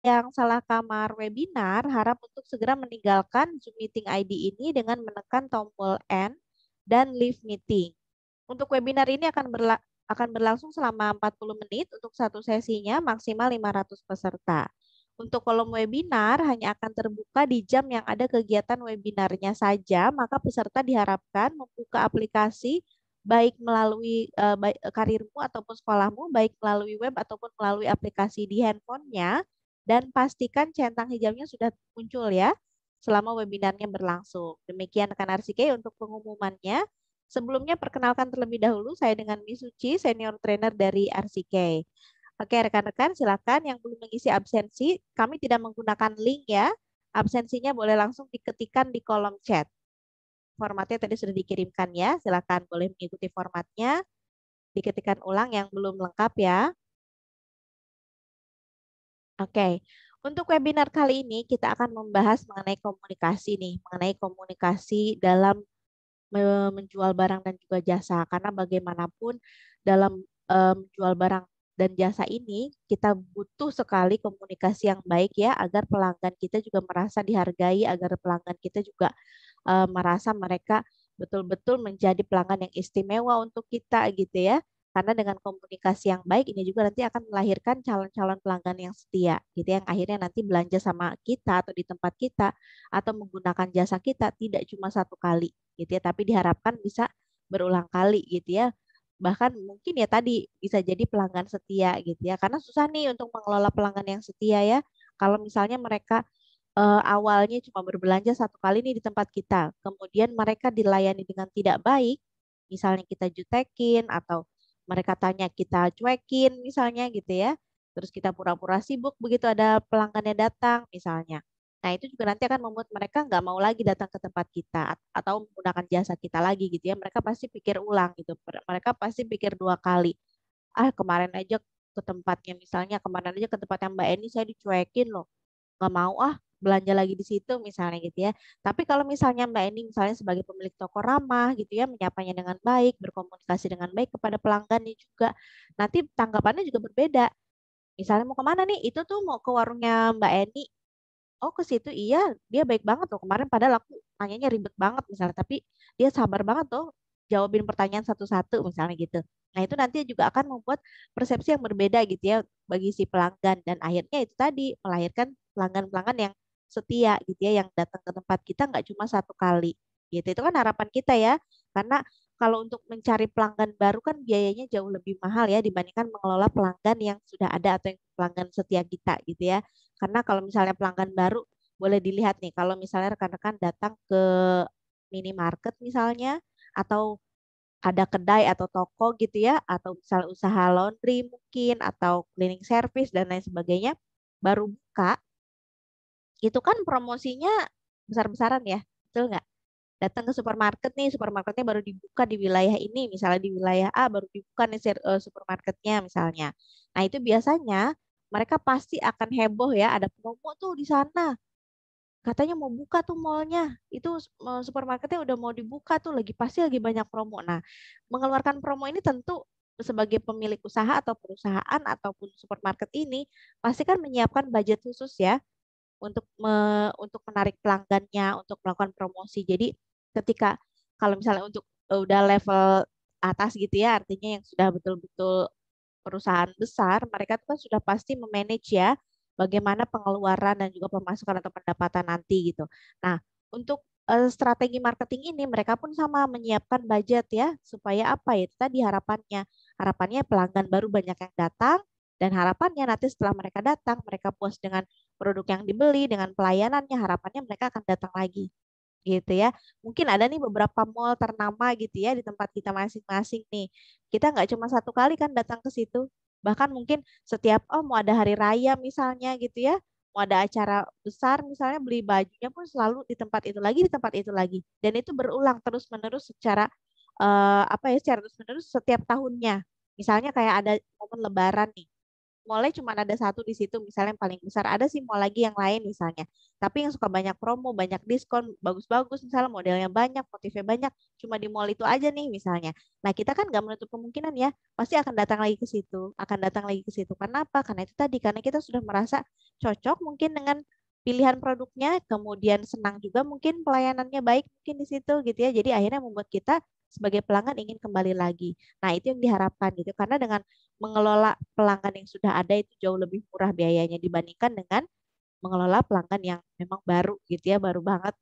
yang salah kamar webinar, harap untuk segera meninggalkan Zoom Meeting ID ini dengan menekan tombol End dan Leave Meeting. Untuk webinar ini akan berlangsung selama 40 menit untuk satu sesinya, maksimal 500 peserta. Untuk kolom webinar hanya akan terbuka di jam yang ada kegiatan webinarnya saja, maka peserta diharapkan membuka aplikasi baik melalui karirmu ataupun sekolahmu, baik melalui web ataupun melalui aplikasi di handphonenya, dan pastikan centang hijaunya sudah muncul ya selama webinarnya berlangsung. Demikian rekan RCK untuk pengumumannya. Sebelumnya perkenalkan terlebih dahulu saya dengan Miss Suci, senior trainer dari RCK. Oke, rekan-rekan silakan yang belum mengisi absensi, kami tidak menggunakan link ya. Absensinya boleh langsung diketikkan di kolom chat. Formatnya tadi sudah dikirimkan ya. Silakan boleh mengikuti formatnya. Diketikkan ulang yang belum lengkap ya. Oke, untuk webinar kali ini kita akan membahas mengenai komunikasi nih, mengenai komunikasi dalam menjual barang dan juga jasa. Karena bagaimanapun dalam menjual barang dan jasa ini kita butuh sekali komunikasi yang baik ya agar pelanggan kita juga merasa dihargai, agar pelanggan kita juga merasa mereka betul-betul menjadi pelanggan yang istimewa untuk kita gitu ya. Karena dengan komunikasi yang baik ini juga nanti akan melahirkan calon-calon pelanggan yang setia gitu yang akhirnya nanti belanja sama kita atau di tempat kita atau menggunakan jasa kita tidak cuma satu kali gitu ya, tapi diharapkan bisa berulang kali gitu ya. Bahkan mungkin ya tadi bisa jadi pelanggan setia gitu ya. Karena susah nih untuk mengelola pelanggan yang setia ya. Kalau misalnya mereka awalnya cuma berbelanja satu kali nih di tempat kita, kemudian mereka dilayani dengan tidak baik, misalnya kita jutekin atau mereka tanya kita cuekin misalnya gitu ya, terus kita pura-pura sibuk begitu ada pelanggannya datang misalnya. Nah itu juga nanti akan membuat mereka nggak mau lagi datang ke tempat kita atau menggunakan jasa kita lagi gitu ya. Mereka pasti pikir ulang gitu. Mereka pasti pikir dua kali. Ah kemarin aja ke tempatnya misalnya kemarin aja ke tempatnya Mbak Eni saya dicuekin loh nggak mau ah belanja lagi di situ misalnya gitu ya. Tapi kalau misalnya Mbak Eni misalnya sebagai pemilik toko ramah gitu ya, menyapanya dengan baik, berkomunikasi dengan baik kepada pelanggannya juga, nanti tanggapannya juga berbeda. Misalnya mau kemana nih? Itu tuh mau ke warungnya Mbak Eni. Oh ke situ iya, dia baik banget loh. Kemarin padahal aku nanyanya ribet banget misalnya, tapi dia sabar banget tuh jawabin pertanyaan satu-satu misalnya gitu. Nah itu nanti juga akan membuat persepsi yang berbeda gitu ya bagi si pelanggan dan akhirnya itu tadi melahirkan pelanggan-pelanggan yang setia gitu ya yang datang ke tempat kita nggak cuma satu kali gitu. Itu kan harapan kita ya. Karena kalau untuk mencari pelanggan baru kan biayanya jauh lebih mahal ya dibandingkan mengelola pelanggan yang sudah ada atau yang pelanggan setia kita gitu ya. Karena kalau misalnya pelanggan baru, boleh dilihat nih, kalau misalnya rekan-rekan datang ke minimarket misalnya, atau ada kedai atau toko gitu ya, atau misalnya usaha laundry mungkin, atau cleaning service dan lain sebagainya, baru buka, itu kan promosinya besar-besaran ya, betul nggak? Datang ke supermarket nih, supermarketnya baru dibuka di wilayah ini, misalnya di wilayah A baru dibuka nih supermarketnya misalnya. Nah itu biasanya mereka pasti akan heboh ya, ada promo tuh di sana. Katanya mau buka tuh mallnya, itu supermarketnya udah mau dibuka tuh, lagi pasti lagi banyak promo. Nah, mengeluarkan promo ini tentu sebagai pemilik usaha atau perusahaan ataupun supermarket ini pasti kan menyiapkan budget khusus ya untuk menarik pelanggannya, untuk melakukan promosi. Jadi ketika kalau misalnya untuk udah level atas gitu ya, artinya yang sudah betul-betul perusahaan besar, mereka tuh kan sudah pasti memanage ya bagaimana pengeluaran dan juga pemasukan atau pendapatan nanti gitu. Nah, untuk strategi marketing ini mereka pun sama menyiapkan budget ya supaya apa ya itu tadi harapannya. Harapannya pelanggan baru banyak yang datang dan harapannya nanti setelah mereka datang mereka puas dengan produk yang dibeli dengan pelayanannya harapannya mereka akan datang lagi gitu ya. Mungkin ada nih beberapa mall ternama gitu ya di tempat kita masing-masing nih. Kita nggak cuma satu kali kan datang ke situ. Bahkan mungkin setiap oh mau ada hari raya misalnya gitu ya. Mau ada acara besar misalnya beli bajunya pun selalu di tempat itu lagi, di tempat itu lagi. Dan itu berulang terus-menerus secara apa ya secara terus-menerus setiap tahunnya. Misalnya kayak ada momen lebaran nih mallnya cuma ada satu di situ misalnya yang paling besar, ada sih mall lagi yang lain misalnya, tapi yang suka banyak promo, banyak diskon, bagus-bagus misalnya modelnya banyak, motifnya banyak, cuma di mall itu aja nih misalnya. Nah kita kan nggak menutup kemungkinan ya, pasti akan datang lagi ke situ, akan datang lagi ke situ. Karena apa? Karena itu tadi, karena kita sudah merasa cocok mungkin dengan pilihan produknya, kemudian senang juga mungkin pelayanannya baik mungkin di situ gitu ya. Jadi akhirnya membuat kita sebagai pelanggan ingin kembali lagi. Nah, itu yang diharapkan gitu. Karena dengan mengelola pelanggan yang sudah ada itu jauh lebih murah biayanya dibandingkan dengan mengelola pelanggan yang memang baru gitu ya, baru banget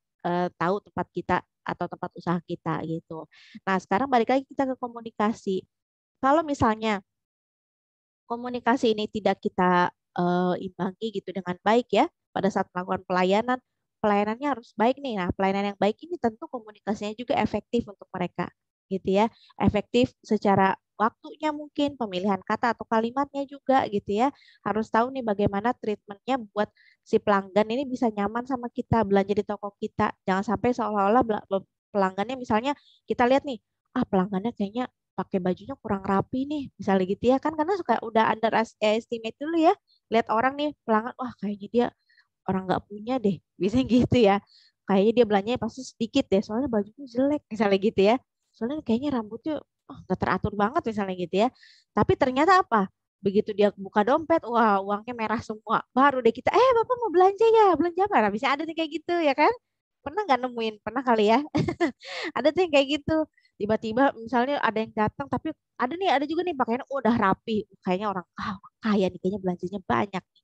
tahu tempat kita atau tempat usaha kita gitu. Nah, sekarang balik lagi kita ke komunikasi. Kalau misalnya komunikasi ini tidak kita imbangi gitu dengan baik ya pada saat melakukan pelayanan, pelayanannya harus baik nih. Nah, pelayanan yang baik ini tentu komunikasinya juga efektif untuk mereka gitu ya, efektif secara waktunya mungkin pemilihan kata atau kalimatnya juga gitu ya, harus tahu nih bagaimana treatmentnya buat si pelanggan ini bisa nyaman sama kita belanja di toko kita. Jangan sampai seolah-olah pelanggannya misalnya kita lihat nih, ah pelanggannya kayaknya pakai bajunya kurang rapi nih, misalnya gitu ya kan, karena suka udah underestimate dulu ya, lihat orang nih pelanggan, wah kayaknya dia orang nggak punya deh, biasanya gitu ya, kayaknya dia belanjanya pasti sedikit deh, soalnya bajunya jelek, misalnya gitu ya, soalnya kayaknya rambutnya nggak teratur banget, misalnya gitu ya, tapi ternyata apa? Begitu dia buka dompet, wah uangnya merah semua, baru deh kita, bapak mau belanja ya, belanja apa? Nah, bisa ada nih kayak gitu ya kan? Pernah nggak nemuin? Pernah kali ya? Ada tuh yang kayak gitu. Tiba-tiba misalnya ada yang datang tapi ada juga nih pakaiannya udah rapi. Kayaknya orang kaya nih, kayaknya belanjanya banyak nih.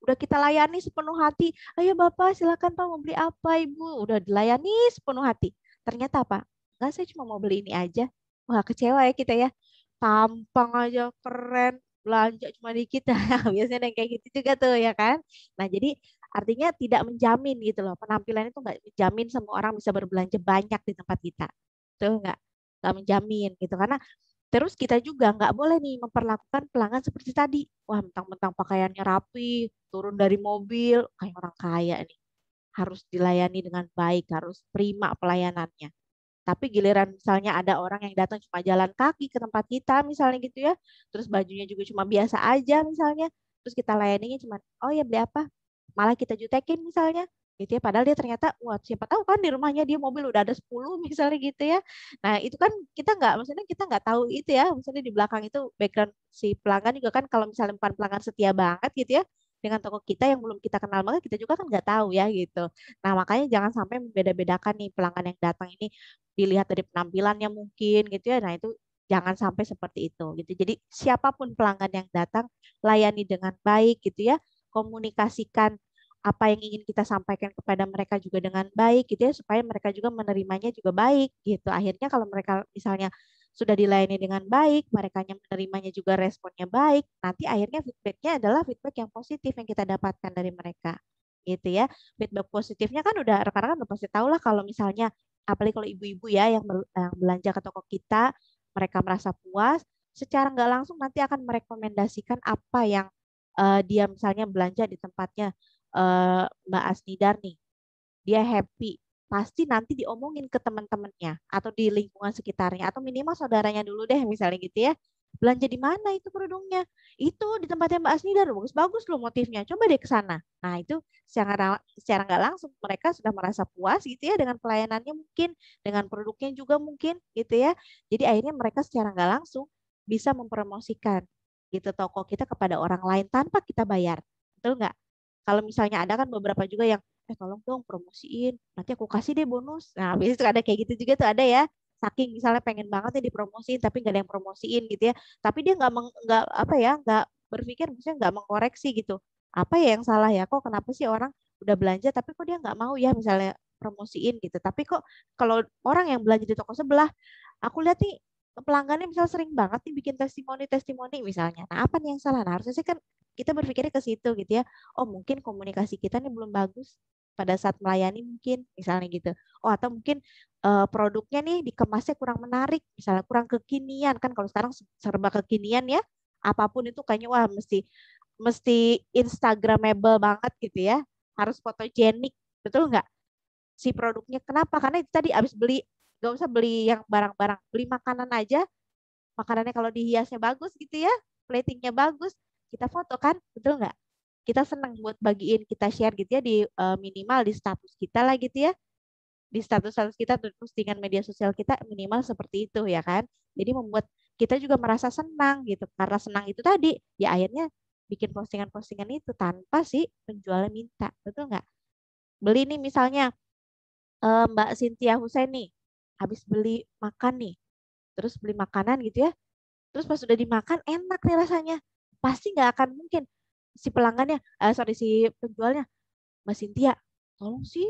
Udah kita layani sepenuh hati. Ayo Bapak silakan Pak mau beli apa Ibu? Udah dilayani sepenuh hati. Ternyata apa? Enggak, saya cuma mau beli ini aja. Wah, kecewa ya kita ya. Tampang aja keren, belanja cuma dikit. Biasanya ada yang kayak gitu juga tuh ya kan. Nah, jadi artinya tidak menjamin gitu loh. Penampilan itu nggak menjamin semua orang bisa berbelanja banyak di tempat kita. Tuh nggak menjamin gitu. Karena terus kita juga nggak boleh nih memperlakukan pelanggan seperti tadi. Wah, mentang-mentang pakaiannya rapi, turun dari mobil, kayak orang kaya nih. Harus dilayani dengan baik, harus prima pelayanannya. Tapi giliran misalnya ada orang yang datang cuma jalan kaki ke tempat kita misalnya gitu ya, terus bajunya juga cuma biasa aja misalnya, terus kita layaninya cuma, oh ya beli apa? Malah kita jutekin misalnya, gitu ya. Padahal dia ternyata, wah siapa tahu kan di rumahnya dia mobil udah ada 10 misalnya gitu ya. Nah itu kan kita nggak, maksudnya kita nggak tahu itu ya, maksudnya di belakang itu background si pelanggan juga kan, kalau misalnya bukan pelanggan setia banget gitu ya, dengan toko kita yang belum kita kenal banget, kita juga kan nggak tahu ya gitu. Nah makanya jangan sampai membeda-bedakan nih pelanggan yang datang ini dilihat dari penampilannya mungkin gitu ya. Nah, itu jangan sampai seperti itu gitu. Jadi siapapun pelanggan yang datang layani dengan baik gitu ya. Komunikasikan apa yang ingin kita sampaikan kepada mereka juga dengan baik gitu ya, supaya mereka juga menerimanya juga baik gitu. Akhirnya kalau mereka misalnya sudah dilayani dengan baik, mereka menerimanya juga responnya baik, nanti akhirnya feedbacknya adalah feedback yang positif yang kita dapatkan dari mereka gitu ya. Feedback positifnya kan udah rekan-rekan udah pasti tahu lah, kalau misalnya apalagi kalau ibu-ibu ya yang belanja ke toko kita, mereka merasa puas, secara nggak langsung nanti akan merekomendasikan apa yang dia misalnya belanja di tempatnya Mbak Asnidar nih, dia happy, pasti nanti diomongin ke teman-temannya atau di lingkungan sekitarnya atau minimal saudaranya dulu deh misalnya gitu ya. Belanja di mana itu kerudungnya? Itu di tempatnya Mbak Asnidar, bagus-bagus loh motifnya. Coba deh ke sana. Nah, itu secara nggak langsung mereka sudah merasa puas gitu ya dengan pelayanannya mungkin, dengan produknya juga mungkin gitu ya. Jadi akhirnya mereka secara nggak langsung bisa mempromosikan gitu toko kita kepada orang lain tanpa kita bayar. Betul nggak? Kalau misalnya ada kan beberapa juga yang tolong dong promosiin, nanti aku kasih deh bonus. Nah, biasanya tuh ada kayak gitu juga tuh ada ya. Saking misalnya pengen banget ya dipromosiin tapi nggak ada yang promosiin gitu ya. Tapi dia nggak apa ya, nggak berpikir, maksudnya nggak mengkoreksi gitu. Apa ya yang salah ya? Kok kenapa sih orang udah belanja tapi kok dia nggak mau ya misalnya promosiin gitu. Tapi kok kalau orang yang belanja di toko sebelah, aku lihat nih pelanggannya misal sering banget nih bikin testimoni misalnya. Nah, apa nih yang salah? Nah, harusnya sih kan kita berpikirnya ke situ gitu ya. Oh, mungkin komunikasi kita nih belum bagus pada saat melayani mungkin misalnya gitu. Oh, atau mungkin produknya nih dikemasnya kurang menarik, misalnya kurang kekinian kan, kalau sekarang serba kekinian ya. Apapun itu kayaknya wah mesti mesti Instagramable banget gitu ya. Harus fotogenik, betul nggak? Si produknya. Kenapa? Karena itu tadi abis beli, gak usah beli yang barang-barang, beli makanan aja, makanannya kalau dihiasnya bagus gitu ya, platingnya bagus, kita foto kan, betul nggak? Kita senang buat bagiin, kita share gitu ya di minimal di status kita lah gitu ya. Di status-status kita, postingan media sosial kita minimal seperti itu ya kan. Jadi membuat kita juga merasa senang gitu. Karena senang itu tadi, ya akhirnya bikin postingan-postingan itu tanpa si penjualnya minta, betul nggak? Beli nih misalnya Mbak Cynthia Husain nih, habis beli makan nih, terus beli makanan gitu ya, terus pas sudah dimakan enak nih rasanya, pasti nggak akan mungkin si pelanggannya, sorry si penjualnya, Mbak Cynthia, tolong sih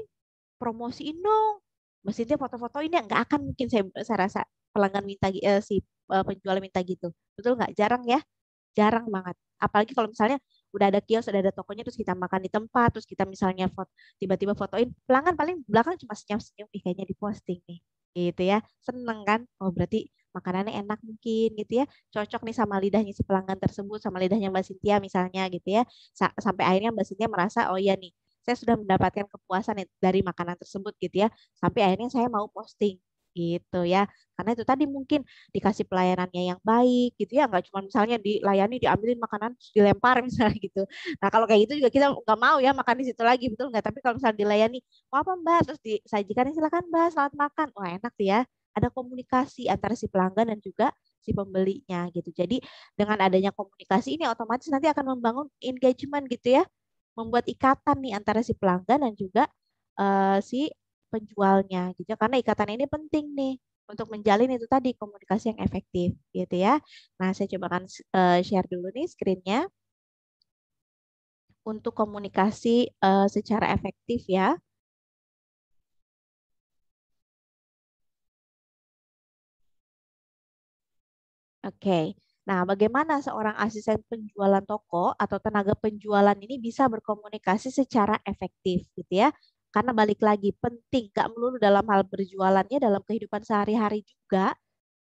promosiin dong, Mbak Cynthia foto-foto ini nggak akan mungkin saya rasa pelanggan minta si penjual minta gitu, betul nggak? Jarang ya, jarang banget. Apalagi kalau misalnya udah ada kios, udah ada tokonya, terus kita makan di tempat, terus kita misalnya foto, tiba-tiba fotoin, pelanggan paling belakang cuma senyum-senyum, ih kayaknya diposting nih, gitu ya. Seneng kan? Oh berarti makanannya enak mungkin gitu ya. Cocok nih sama lidahnya si pelanggan tersebut, sama lidahnya Mbak Cynthia misalnya gitu ya. Sampai akhirnya Mbak Cynthia merasa, oh iya nih, saya sudah mendapatkan kepuasan dari makanan tersebut gitu ya. Sampai akhirnya saya mau posting gitu ya. Karena itu tadi mungkin dikasih pelayanannya yang baik gitu ya, nggak cuma misalnya dilayani diambilin makanan terus dilempar misalnya gitu. Nah kalau kayak gitu juga kita nggak mau ya makan di situ lagi, betul nggak? Tapi kalau misalnya dilayani, mau apa Mbak, terus disajikan, silakan Mbak, selamat makan, wah enak tuh ya, ada komunikasi antara si pelanggan dan juga si pembelinya gitu. Jadi dengan adanya komunikasi ini otomatis nanti akan membangun engagement gitu ya, membuat ikatan nih antara si pelanggan dan juga si penjualnya gitu ya. Karena ikatan ini penting nih untuk menjalin itu tadi komunikasi yang efektif gitu ya. Nah, saya coba akan share dulu nih screen-nya untuk komunikasi secara efektif ya. Oke. Nah, bagaimana seorang asisten penjualan toko atau tenaga penjualan ini bisa berkomunikasi secara efektif gitu ya? Karena balik lagi penting, gak melulu dalam hal berjualannya, dalam kehidupan sehari-hari juga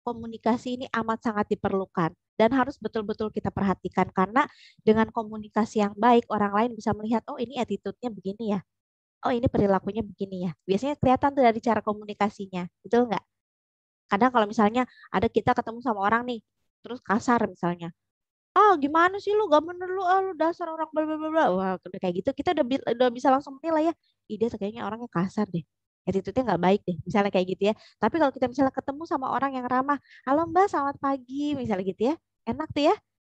komunikasi ini amat sangat diperlukan dan harus betul-betul kita perhatikan karena dengan komunikasi yang baik orang lain bisa melihat, oh ini attitude-nya begini ya, oh ini perilakunya begini ya. Biasanya kelihatan tuh dari cara komunikasinya, betul nggak? Kadang kalau misalnya ada kita ketemu sama orang nih, terus kasar misalnya, ah gimana sih lu, gak bener lu, ah lu dasar orang bla bla bla bla. Wah udah kayak gitu kita udah bisa langsung menilai ya, ih dia kayaknya orangnya kasar deh, attitude-nya nggak baik deh misalnya kayak gitu ya. Tapi kalau kita misalnya ketemu sama orang yang ramah, halo mbak selamat pagi misalnya gitu ya, enak tuh ya,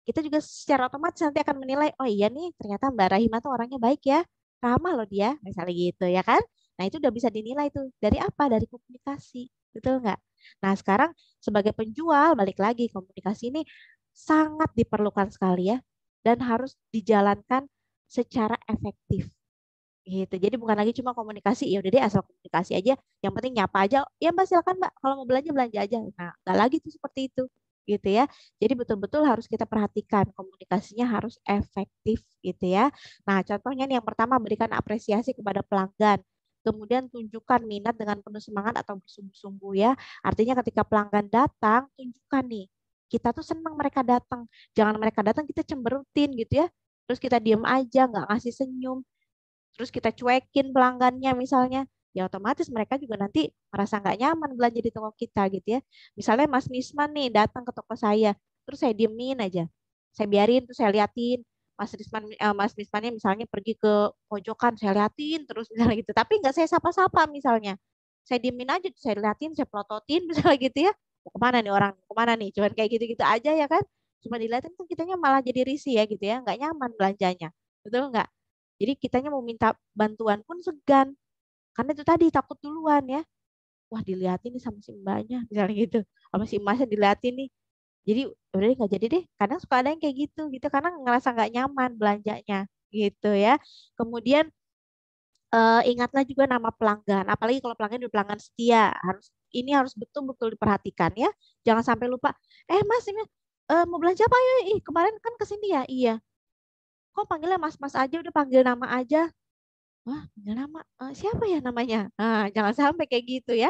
kita juga secara otomatis nanti akan menilai, oh iya nih ternyata Mbak Rahima tuh orangnya baik ya, ramah loh dia misalnya gitu ya kan. Nah itu udah bisa dinilai tuh dari apa, dari komunikasi, betul nggak? Nah sekarang sebagai penjual balik lagi, komunikasi ini sangat diperlukan sekali ya dan harus dijalankan secara efektif gitu. Jadi bukan lagi cuma komunikasi, ya udah deh asal komunikasi aja, yang penting nyapa aja, ya Mbak silakan Mbak, kalau mau belanja belanja aja. Nah, nggak lagi tuh seperti itu gitu ya. Jadi betul-betul harus kita perhatikan komunikasinya harus efektif gitu ya. Nah, contohnya nih yang pertama, berikan apresiasi kepada pelanggan. Kemudian tunjukkan minat dengan penuh semangat atau bersungguh-sungguh ya. Artinya ketika pelanggan datang, tunjukkan nih kita tuh senang mereka datang. Jangan mereka datang kita cemberutin gitu ya. Terus kita diem aja, nggak ngasih senyum, terus kita cuekin pelanggannya misalnya, ya otomatis mereka juga nanti merasa nggak nyaman belanja di toko kita gitu ya. Misalnya Mas Misman nih datang ke toko saya, terus saya diemin aja, saya biarin, terus saya liatin, Mas Mismannya misalnya pergi ke pojokan, saya liatin terus misalnya gitu, tapi nggak saya sapa-sapa misalnya, saya diemin aja, saya liatin, saya pelototin misalnya gitu ya, mau kemana nih orang, mau kemana nih, cuman kayak gitu-gitu aja ya kan, cuma diliatin kan kitanya malah jadi risih ya gitu ya, nggak nyaman belanjanya, betul nggak? Jadi kitanya mau minta bantuan pun segan. Karena itu tadi takut duluan ya. Wah dilihatin nih sama si mbaknya. Misalnya gitu. Sama si emasnya dilihatin nih. Jadi udah deh nggak jadi deh. Kadang suka ada yang kayak gitu. Gitu karena ngerasa nggak nyaman belanjanya. Gitu ya. Kemudian ingatlah juga nama pelanggan. Apalagi kalau pelanggan udah pelanggan setia. Ini harus betul-betul diperhatikan ya. Jangan sampai lupa. Mas ini mau belanja apa ya? Ih kemarin kan kesini ya. Iya. Kok panggilnya mas-mas aja, udah panggil nama aja. Wah, punya nama. Siapa ya namanya? Nah, jangan sampai kayak gitu ya.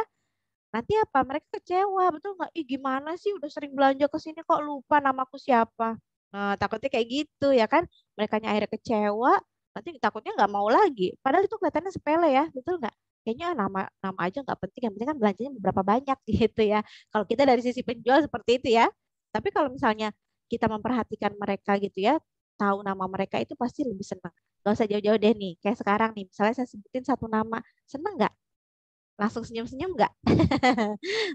Nanti apa? Mereka kecewa, betul nggak? Ih, gimana sih? Udah sering belanja ke sini kok lupa namaku siapa? Nah, takutnya kayak gitu ya kan? Mereka akhirnya kecewa, nanti takutnya nggak mau lagi. Padahal itu kelihatannya sepele ya, betul nggak? Kayaknya nama nama aja nggak penting, yang penting kan belanjanya beberapa banyak gitu ya. Kalau kita dari sisi penjual seperti itu ya. Tapi kalau misalnya kita memperhatikan mereka gitu ya, tahu nama mereka itu pasti lebih senang. Gak usah jauh-jauh deh nih. Kayak sekarang nih, misalnya saya sebutin satu nama. Seneng nggak? Langsung senyum-senyum nggak?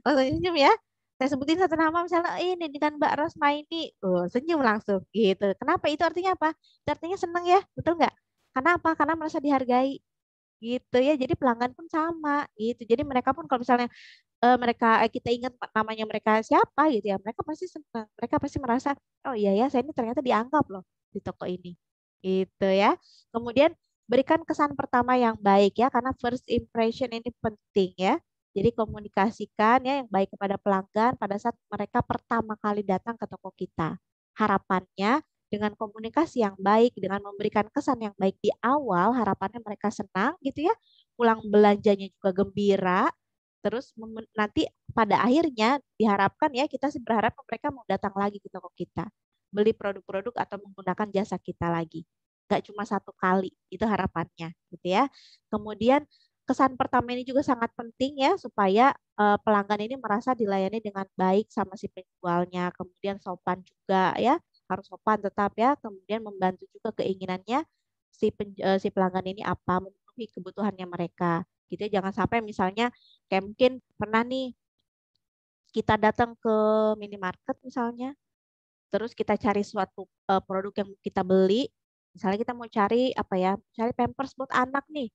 Langsung senyum ya. Saya sebutin satu nama misalnya ini dengan Mbak Rosma ini. Oh, senyum langsung gitu. Kenapa? Itu artinya apa? Itu artinya seneng ya, betul nggak? Karena apa? Karena merasa dihargai gitu ya. Jadi pelanggan pun sama gitu. Jadi mereka pun kalau misalnya kita ingat namanya mereka siapa gitu ya, mereka pasti senang. Mereka pasti merasa, oh iya ya, saya ini ternyata dianggap loh di toko ini. Gitu ya. Kemudian berikan kesan pertama yang baik ya, karena first impression ini penting ya. Jadi komunikasikan ya yang baik kepada pelanggan pada saat mereka pertama kali datang ke toko kita. Harapannya dengan komunikasi yang baik, dengan memberikan kesan yang baik di awal, harapannya mereka senang gitu ya. Pulang belanjanya juga gembira. Terus nanti pada akhirnya diharapkan ya kita sih berharap mereka mau datang lagi ke toko kita, beli produk-produk atau menggunakan jasa kita lagi. Gak cuma satu kali, itu harapannya gitu ya. Kemudian kesan pertama ini juga sangat penting ya supaya pelanggan ini merasa dilayani dengan baik sama si penjualnya. Kemudian sopan juga ya, harus sopan tetap ya. Kemudian membantu juga keinginannya si pelanggan ini apa, memenuhi kebutuhannya mereka. Gitu ya. Jangan sampai misalnya kayak mungkin pernah nih kita datang ke minimarket misalnya, terus kita cari suatu produk yang kita beli, misalnya kita mau cari apa ya, cari Pampers buat anak nih,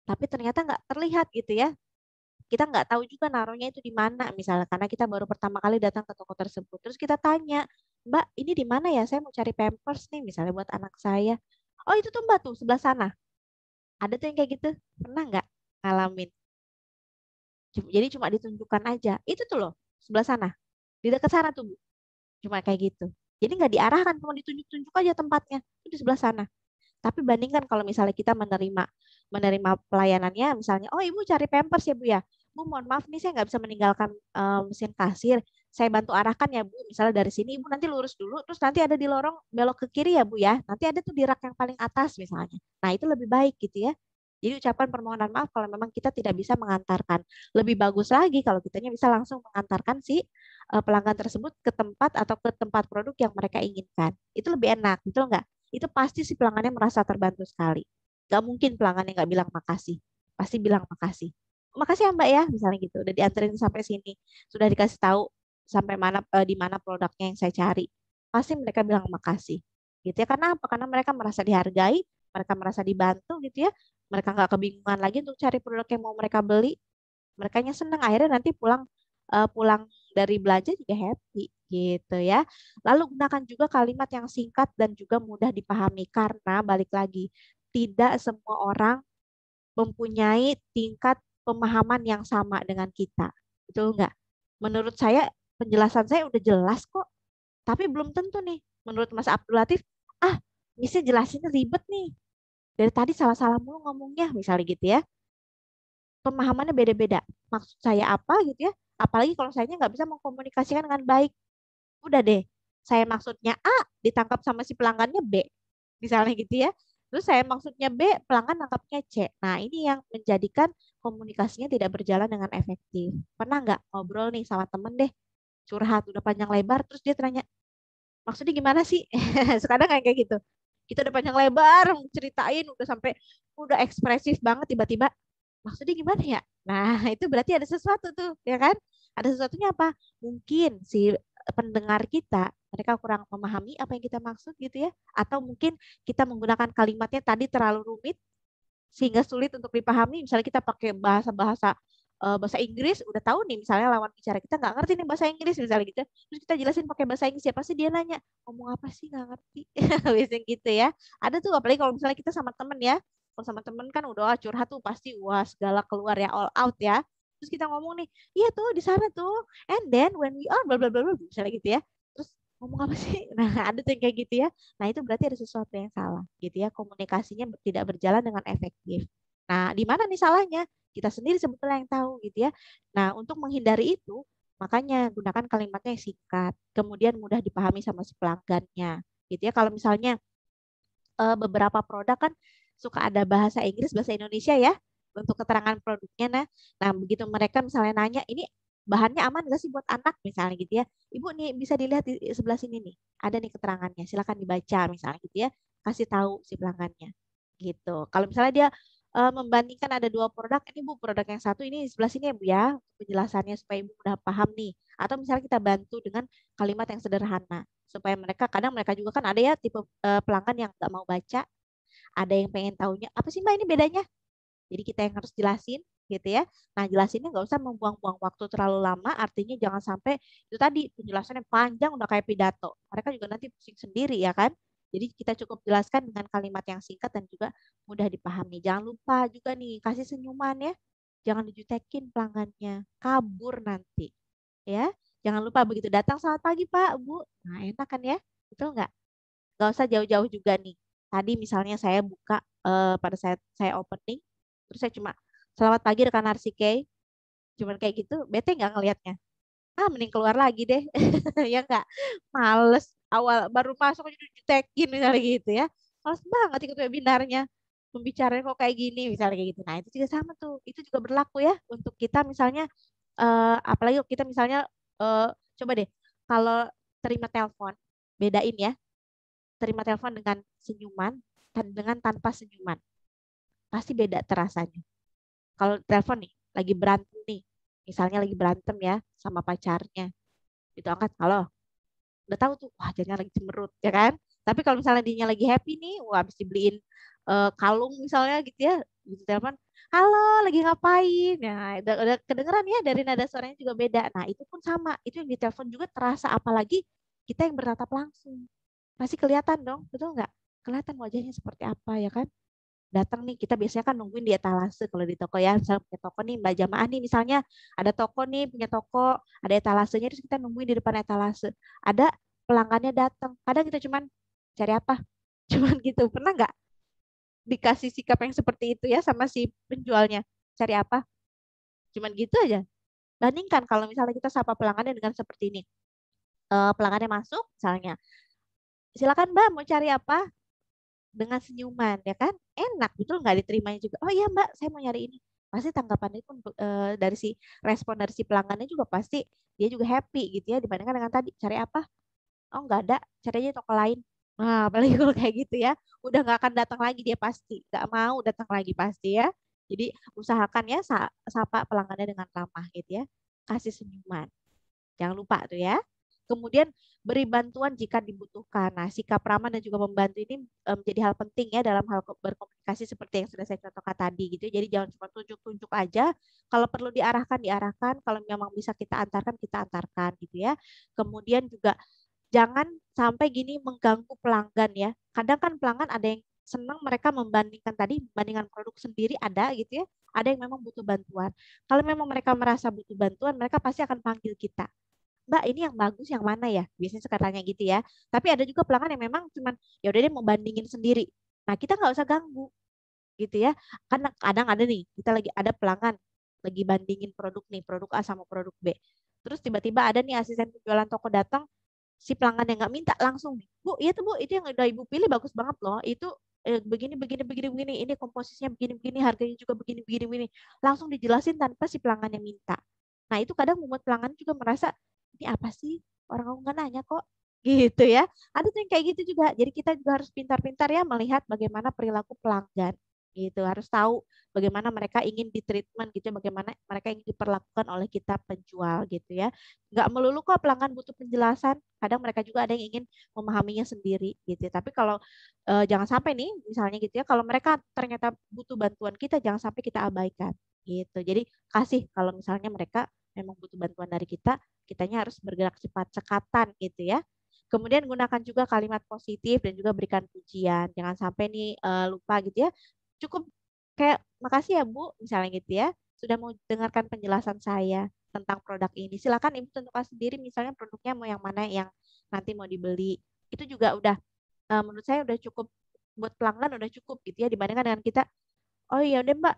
tapi ternyata nggak terlihat gitu ya. Kita nggak tahu juga naruhnya itu di mana misalnya, karena kita baru pertama kali datang ke toko tersebut. Terus kita tanya, Mbak, ini di mana ya? Saya mau cari Pampers nih, misalnya buat anak saya. Oh itu tuh Mbak tuh sebelah sana. Ada tuh yang kayak gitu. Pernah nggak ngalamin? Jadi cuma ditunjukkan aja. Itu tuh loh, sebelah sana. Di dekat sana tuh, Bu. Cuma kayak gitu. Jadi nggak diarahkan, cuma ditunjuk-tunjuk aja tempatnya. Itu di sebelah sana. Tapi bandingkan kalau misalnya kita menerima pelayanannya, misalnya, oh Ibu cari Pampers ya Bu ya. Bu, mohon maaf nih saya nggak bisa meninggalkan mesin kasir. Saya bantu arahkan ya Bu. Misalnya dari sini Ibu nanti lurus dulu, terus nanti ada di lorong belok ke kiri ya Bu ya. Nanti ada tuh di rak yang paling atas misalnya. Nah itu lebih baik gitu ya. Jadi ucapan permohonan maaf kalau memang kita tidak bisa mengantarkan. Lebih bagus lagi kalau kitanya bisa langsung mengantarkan si pelanggan tersebut ke tempat atau ke tempat produk yang mereka inginkan. Itu lebih enak, betul nggak? Itu pasti si pelanggannya merasa terbantu sekali. Gak mungkin pelanggan yang nggak bilang makasih. Pasti bilang makasih. Makasih ya Mbak ya, misalnya gitu. Udah dianterin sampai sini. Sudah dikasih tahu sampai mana di mana produknya yang saya cari. Pasti mereka bilang makasih. Gitu ya. Karena apa? Karena mereka merasa dihargai, mereka merasa dibantu gitu ya. Mereka nggak kebingungan lagi untuk cari produk yang mau mereka beli. Merekanya senang, akhirnya nanti pulang dari belanja juga happy gitu ya. Lalu gunakan juga kalimat yang singkat dan juga mudah dipahami karena balik lagi tidak semua orang mempunyai tingkat pemahaman yang sama dengan kita. Betul nggak? Menurut saya penjelasan saya udah jelas kok, tapi belum tentu nih. Menurut Mas Abdul Latif, ah, misi jelasinnya ribet nih. Dari tadi salah-salah mulu ngomongnya, misalnya gitu ya. Pemahamannya beda-beda. Maksud saya apa gitu ya? Apalagi kalau saya nggak bisa mengkomunikasikan dengan baik. Udah deh, saya maksudnya A, ditangkap sama si pelanggannya B. Misalnya gitu ya. Terus saya maksudnya B, pelanggan nangkapnya C. Nah, ini yang menjadikan komunikasinya tidak berjalan dengan efektif. Pernah nggak ngobrol nih sama temen deh, curhat udah panjang lebar, terus dia tanya, maksudnya gimana sih? Sekarang kayak gitu. Kita udah panjang lebar ceritain udah sampai udah ekspresif banget tiba-tiba maksudnya gimana ya? Nah, itu berarti ada sesuatu tuh, ya kan? Ada sesuatunya apa? Mungkin si pendengar kita mereka kurang memahami apa yang kita maksud gitu ya, atau mungkin kita menggunakan kalimatnya tadi terlalu rumit sehingga sulit untuk dipahami. Misalnya kita pakai bahasa Inggris, udah tahu nih misalnya lawan bicara kita nggak ngerti nih bahasa Inggris misalnya gitu. Terus kita jelasin pakai bahasa Inggris, siapa sih dia nanya, ngomong apa sih nggak ngerti. Biasanya gitu ya. Ada tuh apalagi kalau misalnya kita sama temen ya. Kalau sama temen kan udah curhat tuh pasti wah segala keluar ya all out ya. Terus kita ngomong nih, iya tuh di sana tuh. And then when we are bla bla bla bla misalnya gitu ya. Terus ngomong apa sih? Nah, ada tuh yang kayak gitu ya. Nah, itu berarti ada sesuatu yang salah gitu ya. Komunikasinya tidak berjalan dengan efektif. Nah, di mana nih salahnya? Kita sendiri sebetulnya yang tahu gitu ya. Nah, untuk menghindari itu, makanya gunakan kalimatnya yang singkat, kemudian mudah dipahami sama si pelanggannya. Gitu ya. Kalau misalnya beberapa produk kan suka ada bahasa Inggris, bahasa Indonesia ya untuk keterangan produknya. Nah, begitu mereka misalnya nanya, ini bahannya aman nggak sih buat anak misalnya gitu ya. Ibu nih bisa dilihat di sebelah sini nih, ada nih keterangannya, silakan dibaca misalnya gitu ya, kasih tahu si pelanggannya gitu. Kalau misalnya dia membandingkan ada dua produk, ini Bu produk yang satu ini sebelah sini ya Bu ya, penjelasannya supaya Ibu mudah paham nih. Atau misalnya kita bantu dengan kalimat yang sederhana supaya mereka, kadang mereka juga kan ada ya tipe pelanggan yang nggak mau baca, ada yang pengen tahunya apa sih Mbak ini bedanya. Jadi kita yang harus jelasin gitu ya. Nah jelasinnya nggak usah membuang-buang waktu terlalu lama. Artinya jangan sampai itu tadi penjelasannya panjang udah kayak pidato. Mereka juga nanti pusing sendiri ya kan. Jadi kita cukup jelaskan dengan kalimat yang singkat dan juga mudah dipahami. Jangan lupa juga nih kasih senyuman ya. Jangan dijutekin pelanggannya. Kabur nanti ya. Jangan lupa begitu datang selamat pagi Pak, Bu. Nah enak kan ya. Betul nggak? Nggak usah jauh-jauh juga nih. Tadi misalnya saya buka pada saat saya opening, terus saya cuma selamat pagi rekan Arsike, cuman kayak gitu, bete nggak ngelihatnya? Ah, mending keluar lagi deh, ya nggak? Males, awal baru masuk aja jutekin misalnya gitu ya. Males banget ikut webinarnya, pembicaranya kok kayak gini misalnya kayak gitu. Nah itu juga sama tuh, itu juga berlaku ya untuk kita misalnya, apalagi kita misalnya, eh, coba deh, kalau terima telepon, bedain ya terima telepon dengan senyuman dan dengan tanpa senyuman. Pasti beda terasanya. Kalau telepon nih, lagi berantem nih, misalnya lagi berantem ya sama pacarnya, itu angkat, halo, udah tahu tuh, wah jadinya lagi cemberut, ya kan? Tapi kalau misalnya dia lagi happy nih, wah habis dibeliin kalung misalnya gitu ya, gitu telepon, halo, lagi ngapain? Nah, udah kedengeran ya dari nada suaranya juga beda. Nah, itu pun sama, itu yang ditelepon juga terasa, apalagi kita yang bertatap langsung. Pasti kelihatan dong, betul nggak? Kelihatan wajahnya seperti apa ya kan? Datang nih, kita biasanya kan nungguin di etalase kalau di toko ya. Misalnya punya toko nih, Mbak Jamaah nih misalnya, ada toko nih, punya toko, ada etalasenya, terus kita nungguin di depan etalase. Ada pelanggannya datang, kadang kita cuman cari apa? Cuman gitu, pernah nggak dikasih sikap yang seperti itu ya sama si penjualnya? Cari apa? Cuman gitu aja. Bandingkan kalau misalnya kita sapa pelanggannya dengan seperti ini. Pelanggannya masuk, misalnya, silakan Mbak mau cari apa? Dengan senyuman ya kan enak betul nggak diterimanya juga oh iya Mbak saya mau nyari ini pasti tanggapannya pun dari si respon dari si pelanggannya juga pasti dia juga happy gitu ya dibandingkan dengan tadi cari apa oh nggak ada cari aja toko lain nah apalagi kalau kayak gitu ya udah nggak akan datang lagi dia pasti nggak mau datang lagi pasti ya jadi usahakan ya sapa pelanggannya dengan ramah gitu ya kasih senyuman. Jangan lupa tuh ya. Kemudian beri bantuan jika dibutuhkan. Nah, sikap ramah dan juga membantu ini menjadi hal penting ya dalam hal berkomunikasi seperti yang sudah saya contohkan tadi gitu. Jadi jangan cuma tunjuk-tunjuk aja. Kalau perlu diarahkan, diarahkan. Kalau memang bisa kita antarkan gitu ya. Kemudian juga jangan sampai gini mengganggu pelanggan ya. Kadang kan pelanggan ada yang senang mereka membandingkan tadi, bandingan produk sendiri ada gitu ya. Ada yang memang butuh bantuan. Kalau memang mereka merasa butuh bantuan, mereka pasti akan panggil kita. Mbak ini yang bagus yang mana ya? Biasanya suka tanya gitu ya. Tapi ada juga pelanggan yang memang cuman ya udah dia mau bandingin sendiri. Nah kita nggak usah ganggu gitu ya. Karena kadang ada nih kita lagi ada pelanggan lagi bandingin produk nih produk A sama produk B. Terus tiba-tiba ada nih asisten penjualan toko datang si pelanggan yang nggak minta langsung nih, Bu iya tuh Bu itu yang udah Ibu pilih bagus banget loh. Itu begini begini begini begini ini komposisinya begini begini harganya juga begini begini begini langsung dijelasin tanpa si pelanggan yang minta. Nah itu kadang membuat pelanggan juga merasa ini apa sih orang aku nggak nanya kok gitu ya. Ada tuh yang kayak gitu juga. Jadi kita juga harus pintar-pintar ya melihat bagaimana perilaku pelanggan gitu. Harus tahu bagaimana mereka ingin ditreatment gitu, bagaimana mereka ingin diperlakukan oleh kita penjual gitu ya. Nggak melulu kok pelanggan butuh penjelasan. Kadang mereka juga ada yang ingin memahaminya sendiri gitu. Tapi kalau jangan sampai nih misalnya gitu ya, kalau mereka ternyata butuh bantuan kita jangan sampai kita abaikan gitu. Jadi kasih kalau misalnya mereka memang butuh bantuan dari kita, kitanya harus bergerak cepat cekatan gitu ya. Kemudian gunakan juga kalimat positif dan juga berikan pujian. Jangan sampai nih lupa gitu ya. Cukup kayak makasih ya Bu, misalnya gitu ya. Sudah mau dengarkan penjelasan saya tentang produk ini. Silakan Ibu tentukan sendiri misalnya produknya mau yang mana yang nanti mau dibeli. Itu juga udah menurut saya udah cukup buat pelanggan udah cukup gitu ya dibandingkan dengan kita oh iya udah Mbak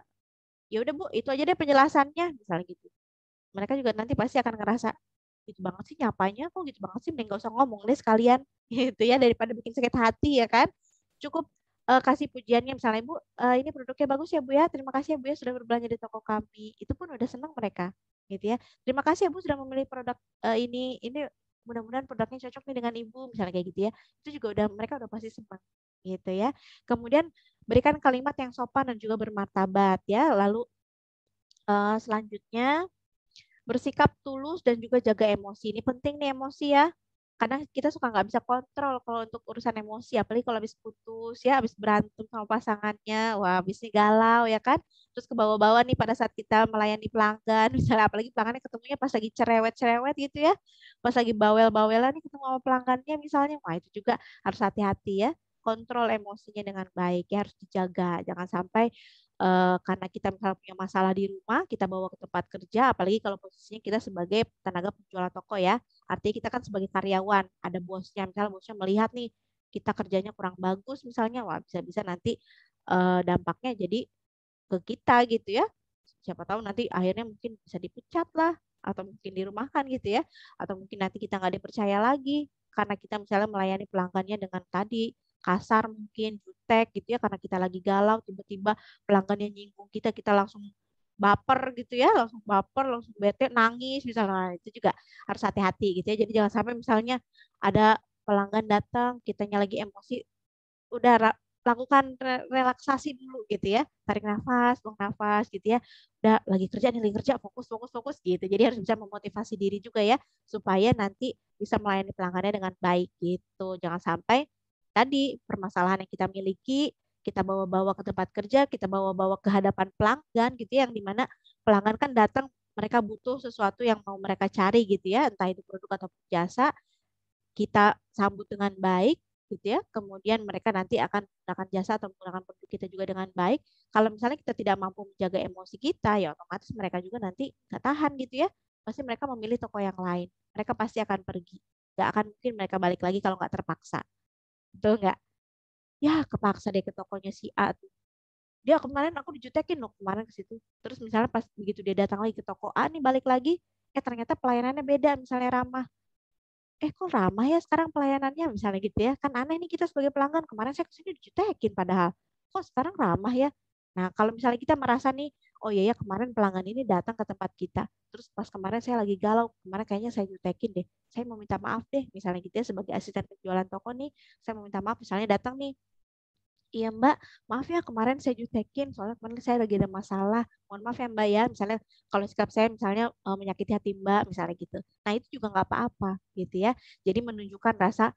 ya udah Bu itu aja deh penjelasannya misalnya gitu mereka juga nanti pasti akan ngerasa gitu banget sih nyapanya kok gitu banget sih mending gak usah ngomong deh sekalian gitu ya daripada bikin sakit hati ya kan cukup kasih pujiannya misalnya Bu ini produknya bagus ya Bu ya terima kasih ya Bu ya sudah berbelanja di toko kami itu pun udah senang mereka gitu ya. Terima kasih ya Bu sudah memilih produk ini. Ini mudah-mudahan produknya cocok nih dengan Ibu, misalnya kayak gitu ya. Itu juga udah mereka udah pasti senang gitu ya. Kemudian berikan kalimat yang sopan dan juga bermartabat ya. Lalu selanjutnya bersikap tulus dan juga jaga emosi. Ini penting nih emosi ya. Karena kita suka nggak bisa kontrol kalau untuk urusan emosi, apalagi kalau habis putus ya, habis berantem sama pasangannya, wah habisnya galau ya kan. Terus ke bawah-bawah nih pada saat kita melayani pelanggan, misalnya apalagi pelanggannya ketemunya pas lagi cerewet-cerewet gitu ya, pas lagi bawel-bawelan nih ketemu sama pelanggannya misalnya, wah itu juga harus hati-hati ya. Kontrol emosinya dengan baik ya harus dijaga, jangan sampai karena kita misalnya punya masalah di rumah, kita bawa ke tempat kerja, apalagi kalau posisinya kita sebagai tenaga penjual toko ya. Artinya kita kan sebagai karyawan, ada bosnya, misalnya bosnya melihat nih kita kerjanya kurang bagus misalnya, wah bisa-bisa nanti dampaknya jadi ke kita gitu ya. Siapa tahu nanti akhirnya mungkin bisa dipecat lah, atau mungkin dirumahkan gitu ya, atau mungkin nanti kita nggak dipercaya lagi karena kita misalnya melayani pelanggannya dengan tadi kasar mungkin jutek gitu ya karena kita lagi galau tiba-tiba pelanggan yang nyinggung kita kita langsung baper gitu ya langsung baper langsung bete nangis misalnya. Nah, itu juga harus hati-hati gitu ya jadi jangan sampai misalnya ada pelanggan datang kitanya lagi emosi udah lakukan relaksasi dulu gitu ya tarik nafas buang nafas gitu ya udah lagi kerja fokus fokus fokus gitu jadi harus bisa memotivasi diri juga ya supaya nanti bisa melayani pelanggannya dengan baik gitu jangan sampai tadi permasalahan yang kita miliki kita bawa-bawa ke tempat kerja kita bawa-bawa ke hadapan pelanggan gitu ya, yang dimana pelanggan kan datang mereka butuh sesuatu yang mau mereka cari gitu ya entah itu produk atau jasa kita sambut dengan baik gitu ya. Kemudian mereka nanti akan menggunakan jasa atau menggunakan produk kita juga dengan baik. Kalau misalnya kita tidak mampu menjaga emosi kita, ya otomatis mereka juga nanti nggak tahan gitu ya. Pasti mereka memilih toko yang lain. Mereka pasti akan pergi. Nggak akan mungkin mereka balik lagi kalau nggak terpaksa. Betul nggak? Ya kepaksa deh ke tokonya si A tuh. Dia kemarin aku dijutekin loh kemarin ke situ. Terus misalnya pas begitu dia datang lagi ke toko A nih balik lagi, ternyata pelayanannya beda misalnya ramah kok ramah ya sekarang pelayanannya misalnya gitu ya kan aneh nih kita sebagai pelanggan kemarin saya kesini dijutekin padahal kok sekarang ramah ya nah kalau misalnya kita merasa nih oh iya ya kemarin pelanggan ini datang ke tempat kita terus pas kemarin saya lagi galau kemarin kayaknya saya jutekin deh saya mau minta maaf deh misalnya gitu ya sebagai asisten penjualan toko nih saya mau minta maaf misalnya datang nih iya Mbak, maaf ya kemarin saya jutekin soalnya kemarin saya lagi ada masalah. Mohon maaf ya Mbak ya, misalnya kalau sikap saya misalnya menyakiti hati Mbak misalnya gitu. Nah itu juga nggak apa-apa gitu ya. Jadi menunjukkan rasa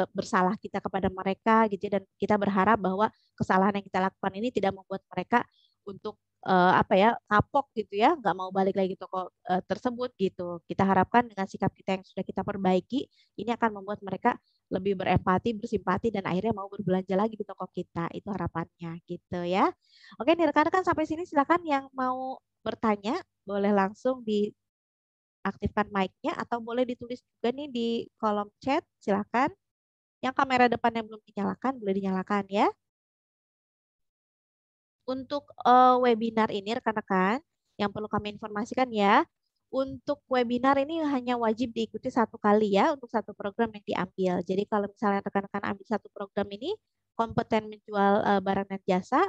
bersalah kita kepada mereka gitu ya, dan kita berharap bahwa kesalahan yang kita lakukan ini tidak membuat mereka untuk apa ya kapok gitu ya, nggak mau balik lagi toko tersebut gitu. Kita harapkan dengan sikap kita yang sudah kita perbaiki, ini akan membuat mereka lebih berempati, bersimpati, dan akhirnya mau berbelanja lagi di toko kita. Itu harapannya gitu ya. Oke nih rekan-rekan sampai sini silakan yang mau bertanya boleh langsung diaktifkan mic-nya atau boleh ditulis juga nih di kolom chat silakan. Yang kamera depannya belum dinyalakan boleh dinyalakan ya. Untuk webinar ini rekan-rekan yang perlu kami informasikan ya, untuk webinar ini hanya wajib diikuti satu kali ya untuk satu program yang diambil. Jadi kalau misalnya rekan-rekan ambil satu program ini kompeten menjual barang dan jasa,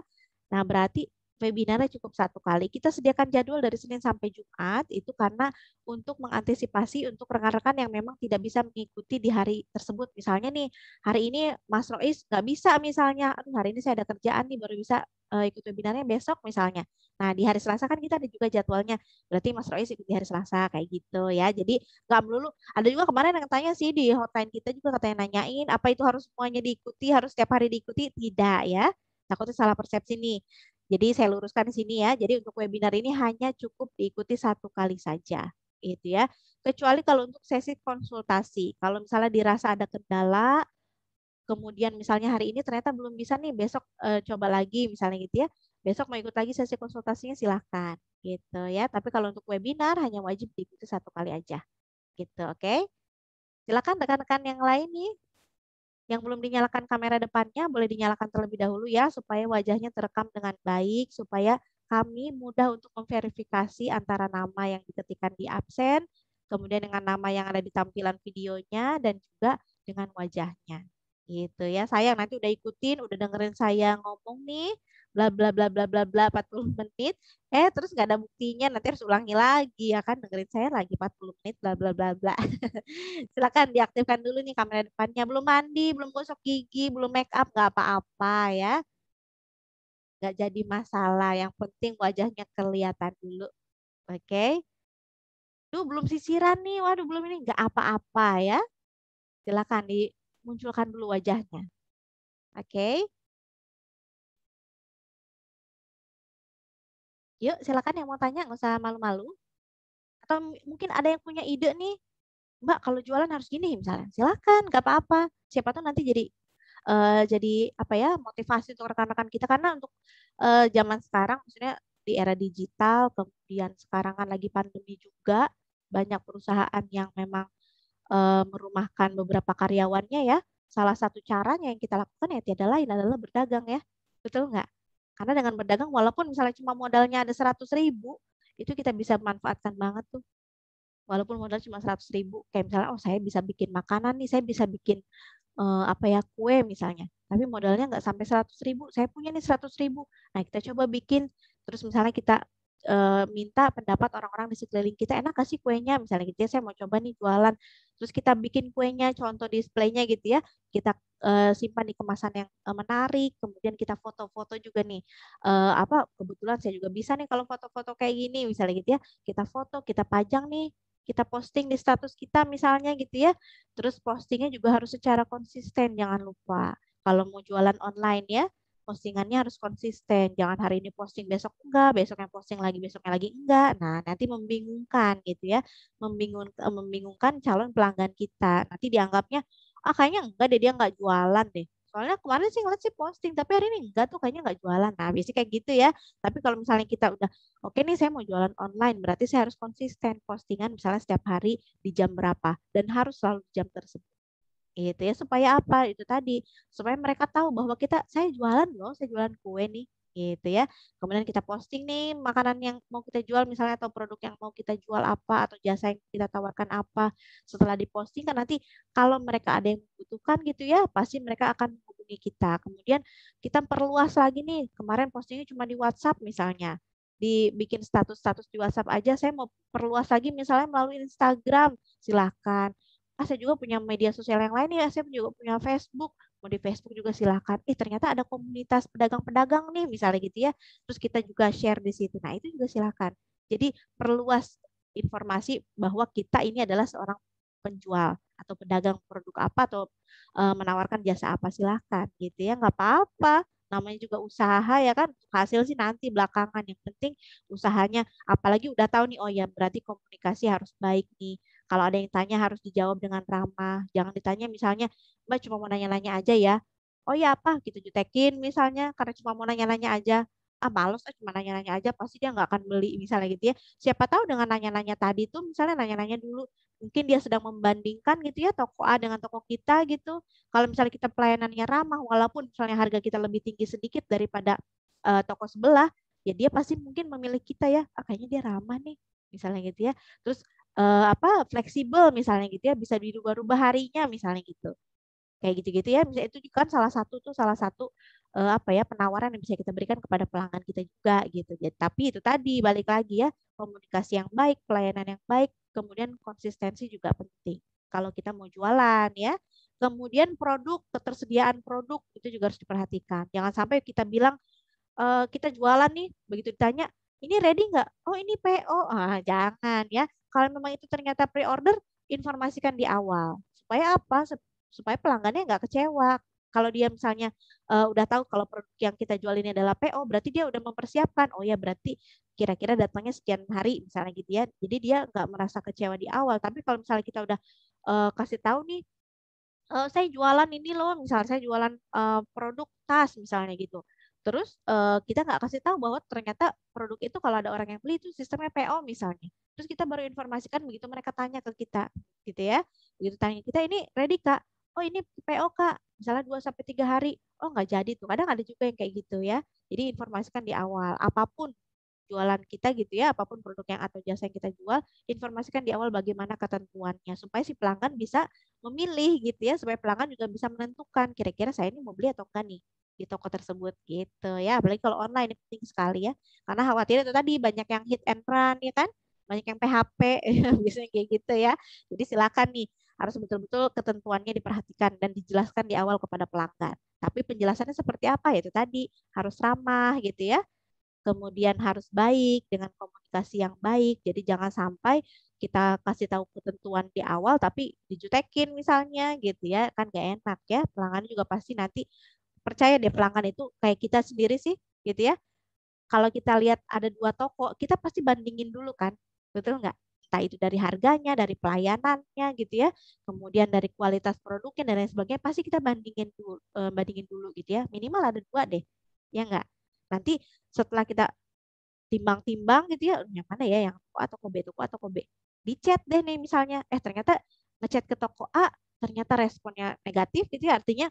nah berarti webinarnya cukup satu kali. Kita sediakan jadwal dari Senin sampai Jumat itu karena untuk mengantisipasi untuk rekan-rekan yang memang tidak bisa mengikuti di hari tersebut. Misalnya nih, hari ini Mas Rois nggak bisa misalnya, aduh hari ini saya ada kerjaan nih baru bisa ikut webinarnya besok misalnya. Nah, di hari Selasa kan kita ada juga jadwalnya. Berarti Mas Rois ikut di hari Selasa kayak gitu ya. Jadi nggak melulu. Ada juga kemarin yang tanya sih di hotline kita juga katanya nanyain apa itu harus semuanya diikuti, harus setiap hari diikuti? Tidak ya. Takutnya salah persepsi nih. Jadi saya luruskan di sini ya. Jadi untuk webinar ini hanya cukup diikuti satu kali saja. Itu ya. Kecuali kalau untuk sesi konsultasi. Kalau misalnya dirasa ada kendala, kemudian misalnya hari ini ternyata belum bisa nih, besok coba lagi misalnya gitu ya. Besok mau ikut lagi sesi konsultasinya silahkan gitu ya. Tapi kalau untuk webinar hanya wajib diikuti satu kali aja gitu, oke? Silakan rekan-rekan yang lain nih yang belum dinyalakan kamera depannya boleh dinyalakan terlebih dahulu ya supaya wajahnya terekam dengan baik supaya kami mudah untuk memverifikasi antara nama yang diketikkan di absen kemudian dengan nama yang ada di tampilan videonya dan juga dengan wajahnya gitu ya sayang nanti udah ikutin udah dengerin saya ngomong nih bla bla bla bla bla bla 40 menit, terus nggak ada buktinya, nanti harus ulangi lagi ya kan, dengerin saya lagi 40 menit bla bla bla bla. Silakan diaktifkan dulu nih kamera depannya. Belum mandi, belum gosok gigi, belum make up, nggak apa-apa ya. Nggak jadi masalah. Yang penting wajahnya kelihatan dulu. Oke. Duh, belum sisiran nih. Waduh, belum ini. Nggak apa-apa ya. Silakan dimunculkan dulu wajahnya. Oke. Yuk, silakan yang mau tanya. Nggak usah malu-malu. Atau mungkin ada yang punya ide nih. Mbak, kalau jualan harus gini misalnya. Silakan, nggak apa-apa. Siapa tuh nanti jadi apa ya, motivasi untuk rekan-rekan kita, karena untuk zaman sekarang maksudnya di era digital, kemudian sekarang kan lagi pandemi juga, banyak perusahaan yang memang merumahkan beberapa karyawannya ya. Salah satu caranya yang kita lakukan ya tiada lain adalah berdagang ya. Betul nggak? Karena dengan berdagang walaupun misalnya cuma modalnya ada 100.000, itu kita bisa manfaatkan banget tuh. Walaupun modal cuma 100.000, kayak misalnya, oh saya bisa bikin makanan nih, saya bisa bikin apa ya, kue misalnya, tapi modalnya nggak sampai 100.000, saya punya nih 100.000, nah kita coba bikin, terus misalnya kita minta pendapat orang-orang di sekeliling kita, enak gak sih kuenya misalnya gitu ya, saya mau coba nih jualan, terus kita bikin kuenya, contoh displaynya gitu ya, kita simpan di kemasan yang menarik, kemudian kita foto-foto juga nih, apa kebetulan saya juga bisa nih kalau foto-foto kayak gini misalnya gitu ya, kita foto, kita pajang nih, kita posting di status kita misalnya gitu ya. Terus postingnya juga harus secara konsisten, jangan lupa. Kalau mau jualan online ya, postingannya harus konsisten. Jangan hari ini posting, besok enggak, besoknya posting lagi, besoknya lagi enggak. Nah, nanti membingungkan gitu ya. Membingungkan calon pelanggan kita. Nanti dianggapnya, ah kayaknya enggak deh, dia enggak jualan deh. Soalnya kemarin sih ngeliat sih posting, tapi hari ini enggak tuh, kayaknya enggak jualan. Nah, biasanya kayak gitu ya. Tapi kalau misalnya kita udah, oke nih saya mau jualan online, berarti saya harus konsisten postingan misalnya setiap hari di jam berapa dan harus selalu di jam tersebut. Itu ya supaya apa? Itu tadi supaya mereka tahu bahwa saya jualan loh, saya jualan kue nih. Gitu ya. Kemudian kita posting nih makanan yang mau kita jual misalnya atau produk yang mau kita jual apa atau jasa yang kita tawarkan apa. Setelah diposting kan nanti kalau mereka ada yang membutuhkan gitu ya, pasti mereka akan menghubungi kita. Kemudian kita perluas lagi nih. Kemarin postingnya cuma di WhatsApp misalnya, dibikin status-status di WhatsApp aja, saya mau perluas lagi misalnya melalui Instagram, silakan. Saya juga punya media sosial yang lain ya, saya juga punya Facebook, mau di Facebook juga silakan. Ternyata ada komunitas pedagang-pedagang nih misalnya gitu ya, terus kita juga share di situ. Nah itu juga silakan. Jadi perluas informasi bahwa kita ini adalah seorang penjual atau pedagang produk apa atau menawarkan jasa apa, silakan gitu ya, nggak apa-apa, namanya juga usaha ya kan, hasil sih nanti belakangan, yang penting usahanya, apalagi udah tahu nih, oh ya berarti komunikasi harus baik nih, kalau ada yang tanya harus dijawab dengan ramah, jangan ditanya misalnya Mbak cuma mau nanya-nanya aja ya, oh ya apa gitu, jutekin misalnya karena cuma mau nanya-nanya aja, ah males cuma nanya-nanya aja, pasti dia nggak akan beli misalnya gitu ya. Siapa tahu dengan nanya-nanya tadi tuh misalnya nanya-nanya dulu, mungkin dia sedang membandingkan gitu ya toko A dengan toko kita gitu. Kalau misalnya kita pelayanannya ramah, walaupun misalnya harga kita lebih tinggi sedikit daripada toko sebelah, ya dia pasti mungkin memilih kita ya, ah, kayaknya dia ramah nih, misalnya gitu ya. Terus apa fleksibel misalnya gitu ya, bisa dirubah-rubah harinya misalnya gitu. Kayak gitu-gitu ya, misalnya itu kan salah satu apa ya, penawaran yang bisa kita berikan kepada pelanggan kita juga gitu. Jadi, tapi itu tadi balik lagi ya, komunikasi yang baik, pelayanan yang baik, kemudian konsistensi juga penting. Kalau kita mau jualan ya. Kemudian produk, ketersediaan produk itu juga harus diperhatikan. Jangan sampai kita bilang kita jualan nih, begitu ditanya, ini ready nggak? Oh ini PO. Ah, jangan ya. Kalau memang itu ternyata pre-order, informasikan di awal. Supaya apa? Supaya pelanggannya nggak kecewa. Kalau dia misalnya udah tahu kalau produk yang kita jual ini adalah PO, berarti dia udah mempersiapkan. Oh ya, berarti kira-kira datangnya sekian hari misalnya gitu ya. Jadi dia nggak merasa kecewa di awal. Tapi kalau misalnya kita udah kasih tahu nih, saya jualan ini loh, misalnya saya jualan produk tas misalnya gitu. Terus kita nggak kasih tahu bahwa ternyata produk itu kalau ada orang yang beli itu sistemnya PO misalnya. Terus kita baru informasikan begitu mereka tanya ke kita, gitu ya. Begitu tanya kita, ini ready Kak? Oh ini PO Kak, misalnya 2 sampai 3 hari. Oh nggak jadi tuh. Kadang ada juga yang kayak gitu ya. Jadi informasikan di awal. Apapun jualan kita gitu ya, apapun produk yang atau jasa yang kita jual, informasikan di awal bagaimana ketentuannya supaya si pelanggan bisa memilih gitu ya, supaya pelanggan juga bisa menentukan kira-kira saya ini mau beli atau enggak nih. di toko tersebut gitu ya. Apalagi kalau online ini penting sekali ya. Karena khawatir itu tadi banyak yang hit and run ya kan, banyak yang PHP biasanya kayak gitu ya. Jadi silakan nih harus betul-betul ketentuannya diperhatikan dan dijelaskan di awal kepada pelanggan. Tapi penjelasannya seperti apa ya itu tadi harus ramah gitu ya, kemudian harus baik dengan komunikasi yang baik. Jadi jangan sampai kita kasih tahu ketentuan di awal tapi dijutekin misalnya gitu ya, kan gak enak ya. Pelanggan juga pasti nanti percaya deh pelanggan itu kayak kita sendiri sih gitu ya. Kalau kita lihat ada dua toko, kita pasti bandingin dulu kan, betul nggak? Entah itu dari harganya, dari pelayanannya gitu ya, kemudian dari kualitas produknya dan lain sebagainya, pasti kita bandingin dulu gitu ya. Minimal ada dua deh, ya nggak? Nanti setelah kita timbang-timbang gitu ya, yang mana ya, yang toko A, toko B. Di chat deh nih misalnya, ternyata ngechat ke toko A, ternyata responnya negatif gitu ya, artinya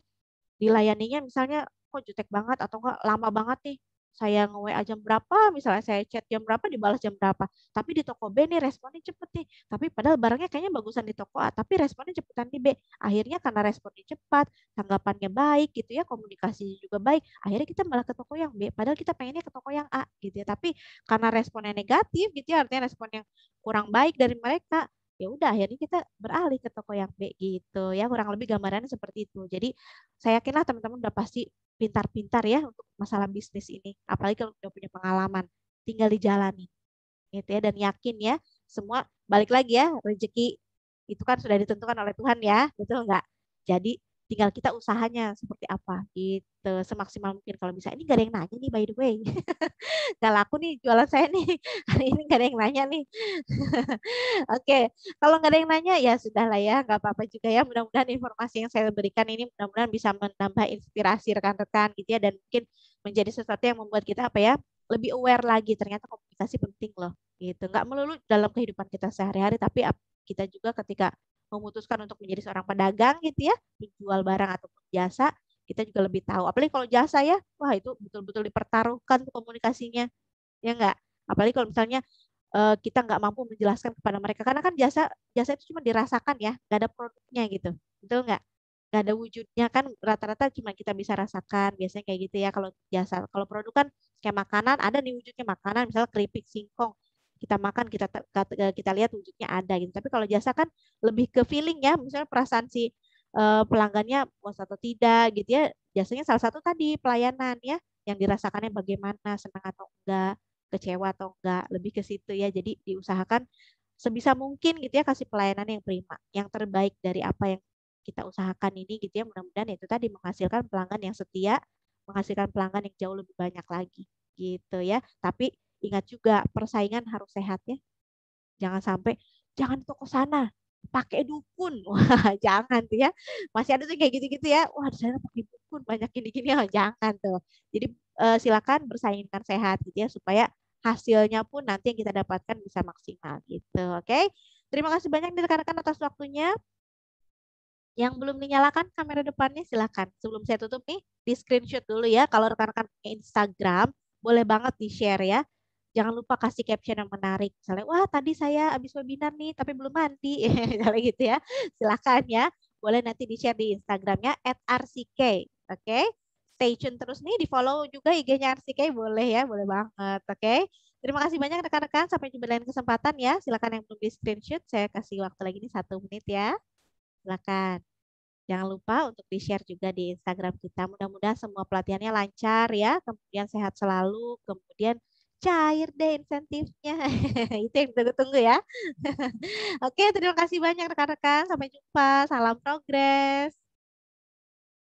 dilayaninya misalnya kok jutek banget atau enggak lama banget nih. Saya nge-WA jam berapa, misalnya saya chat jam berapa, dibalas jam berapa. Tapi di toko B nih responnya cepet nih. Tapi padahal barangnya kayaknya bagusan di toko A, tapi responnya cepetan di B. Akhirnya karena responnya cepat, tanggapannya baik gitu ya, komunikasinya juga baik. Akhirnya kita malah ke toko yang B, padahal kita pengennya ke toko yang A gitu ya. Tapi karena responnya negatif gitu ya, artinya respon yang kurang baik dari mereka, ya udah akhirnya kita beralih ke toko yang B gitu ya, kurang lebih gambarannya seperti itu. Jadi saya yakinlah teman-teman udah pasti pintar-pintar ya untuk masalah bisnis ini, apalagi kalau udah punya pengalaman, tinggal dijalani gitu ya, dan yakin ya semua balik lagi ya, rezeki itu kan sudah ditentukan oleh Tuhan ya, betul nggak? Jadi tinggal kita usahanya seperti apa gitu, semaksimal mungkin kalau bisa. Ini gak ada yang nanya nih by the way. Gak laku nih jualan saya nih. Hari ini gak ada yang nanya nih. Oke, kalau nggak ada yang nanya ya sudah lah ya, nggak apa-apa juga ya. Mudah-mudahan informasi yang saya berikan ini mudah-mudahan bisa menambah inspirasi rekan-rekan gitu ya, dan mungkin menjadi sesuatu yang membuat kita apa ya, lebih aware lagi ternyata komunikasi penting loh gitu. Nggak melulu dalam kehidupan kita sehari-hari, tapi kita juga ketika memutuskan untuk menjadi seorang pedagang gitu ya, menjual barang ataupun jasa, kita juga lebih tahu. Apalagi kalau jasa ya, wah itu betul-betul dipertaruhkan tuh komunikasinya, ya enggak? Apalagi kalau misalnya kita nggak mampu menjelaskan kepada mereka karena kan jasa jasa itu cuma dirasakan ya, nggak ada produknya gitu, betul nggak ada wujudnya kan, rata-rata cuma kita bisa rasakan biasanya kayak gitu ya kalau jasa. Kalau produk kan kayak makanan ada nih wujudnya, makanan misalnya keripik singkong kita makan, kita lihat wujudnya ada gitu. Tapi kalau jasa kan lebih ke feeling ya, misalnya perasaan si pelanggannya puas atau tidak gitu ya. Jasanya salah satu tadi pelayanan ya, yang dirasakannya bagaimana, senang atau enggak, kecewa atau enggak, lebih ke situ ya. Jadi diusahakan sebisa mungkin gitu ya kasih pelayanan yang prima, yang terbaik dari apa yang kita usahakan ini gitu ya. Mudah-mudahan itu tadi menghasilkan pelanggan yang setia, menghasilkan pelanggan yang jauh lebih banyak lagi gitu ya. Tapi ingat juga persaingan harus sehat ya. Jangan sampai jangan toko sana pakai dukun. Wah, jangan tuh ya. Masih ada tuh kayak gitu-gitu ya. Wah, di sana pakai dukun banyak gini-gini. Oh, jangan tuh. Jadi silakan bersaingkan sehat gitu ya supaya hasilnya pun nanti yang kita dapatkan bisa maksimal gitu. Oke. Terima kasih banyak nih rekan-rekan atas waktunya. Yang belum dinyalakan kamera depannya silakan. Sebelum saya tutup nih, di screenshot dulu ya. Kalau rekan-rekan punya Instagram, boleh banget di-share ya. Jangan lupa kasih caption yang menarik. Misalnya, wah tadi saya habis webinar nih, tapi belum mandi. Misalnya gitu ya. Silakan ya. Boleh nanti di-share di Instagramnya @rck. Oke. Stay tune terus nih, di-follow juga IG-nya RCK. Boleh ya, boleh banget. Oke. Terima kasih banyak rekan-rekan. Sampai jumpa lain kesempatan ya. Silakan yang belum di screenshot, saya kasih waktu lagi nih 1 menit ya. Silakan. Jangan lupa untuk di-share juga di Instagram kita. Mudah-mudahan semua pelatihannya lancar ya, kemudian sehat selalu, kemudian cair deh insentifnya. Itu yang tunggu-tunggu ya. Oke, terima kasih banyak rekan-rekan. Sampai jumpa. Salam progres.